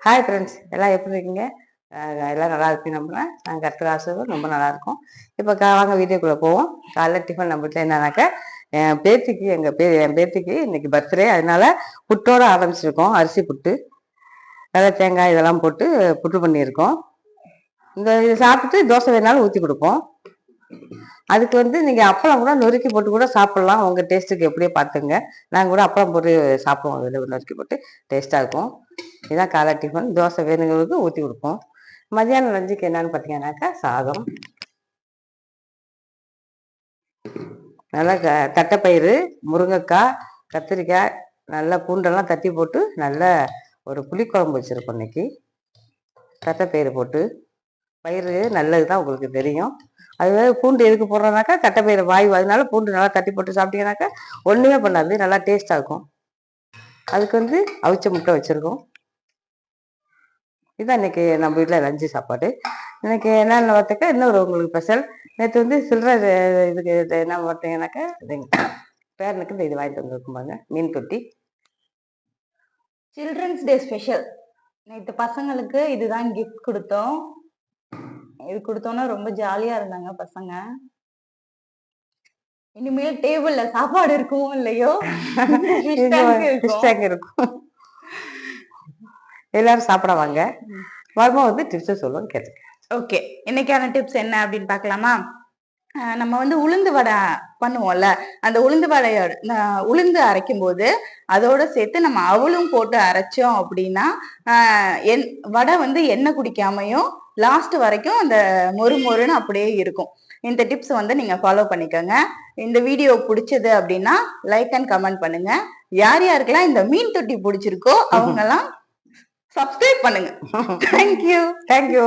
Hi friends, எல்லாம் எப்படி இருக்கீங்க? எல்லாம் நல்லா இருப்பீங்க நம்புறேன். நாங்கள் கற்றுக்க ஆசிரியர் ரொம்ப நல்லா இருக்கும். இப்போ வாங்க வீடியோக்குள்ளே போவோம். காலைல டிஃபன் நம்ம வீட்டில் என்னன்னாக்கா, என் பேத்திக்கு இன்னைக்கு பர்த்டே. அதனால புட்டோட ஆரம்பிச்சிருக்கோம். அரிசி புட்டு, நல்லா தேங்காய் இதெல்லாம் போட்டு புட்டு பண்ணியிருக்கோம். இது சாப்பிட்டுட்டு தோசை வேணாலும் ஊற்றி கொடுப்போம். அதுக்கு நீங்கள் அப்பளம் கூட நொறுக்கி போட்டு கூட சாப்பிட்லாம். உங்கள் டேஸ்ட்டுக்கு எப்படியே பார்த்துங்க. நாங்கள் கூட அப்பளம் போட்டு சாப்பிடுவோம். அதில் நொறுக்கி போட்டு டேஸ்ட்டாக இருக்கும். இதுதான் காலை டிஃபன். தோசை வேணுங்களுக்கு ஊற்றி கொடுப்போம். மதியானம் லஞ்சுக்கு என்னன்னு பார்த்தீங்கன்னாக்கா, சாதம், நல்லா தட்டைப்பயிறு, முருங்கைக்காய், கத்திரிக்காய், நல்லா பூண்டெல்லாம் தட்டி போட்டு நல்ல ஒரு புளிக்குழம்பு வச்சுருக்கோம் இன்னைக்கு. தட்டைப்பயிறு போட்டு, பயிறு நல்லது தான் உங்களுக்கு தெரியும். அதுவே பூண்டு எதுக்கு போடுறோம்னாக்கா, தட்டைப்பயிறு வாய், அதனால பூண்டு நல்லா தட்டி போட்டு சாப்பிட்டீங்கன்னாக்கா ஒன்றுமே பண்ணாது, நல்லா டேஸ்ட்டாக இருக்கும். அதுக்கு அவிச்ச முட்டை வச்சுருக்கோம். இதுதான் இன்னைக்கு நம்ம வீட்டில் லஞ்சு சாப்பாடு. இன்னைக்கு என்னென்ன பார்த்தாக்கா, இன்னொரு உங்களுக்கு ஸ்பெஷல். நேற்று சில்லறை இதுக்கு என்ன பார்த்தீங்கன்னாக்கா, பேரனுக்கு இந்த இது வாங்கிட்டு வந்துருக்கும் பாருங்க, மீன் தொட்டி. Children's day special. நேற்று பசங்களுக்கு இதுதான் கிஃப்ட் கொடுத்தோம். இது கொடுத்தோன்னா ரொம்ப ஜாலியா இருந்தாங்க பசங்க. இனிமேல் டேபிள்ல சாப்பாடு இருக்கும் இல்லையோ, இருக்கும். எல்லாரும் சாப்பிட வாங்க. வருமா டிப்ஸ் சொல்லுவோம், கேட்டுக்க. ஓகே, இன்னைக்கான டிப்ஸ் என்ன அப்படின்னு பார்க்கலாமா? நம்ம உளுந்து வடை பண்ணுவோம்ல, அந்த உளுந்து வடையோட உளுந்து அரைக்கும் போது அதோட சேர்த்து நம்ம அவளும் போட்டு அரைச்சோம் அப்படின்னா வடை எண்ணெய் குடிக்காமையும் லாஸ்ட் வரைக்கும் அந்த மொறு மொறுன்னு அப்படியே இருக்கும். இந்த டிப்ஸ் நீங்க ஃபாலோ பண்ணிக்கோங்க. இந்த வீடியோ பிடிச்சது அப்படின்னா லைக் அண்ட் கமெண்ட் பண்ணுங்க. யார் யாருக்கெல்லாம் இந்த மீன் தொட்டி பிடிச்சிருக்கோ அவங்க எல்லாம் சப்ஸ்கிரைப் பண்ணுங்க. தேங்க்யூ.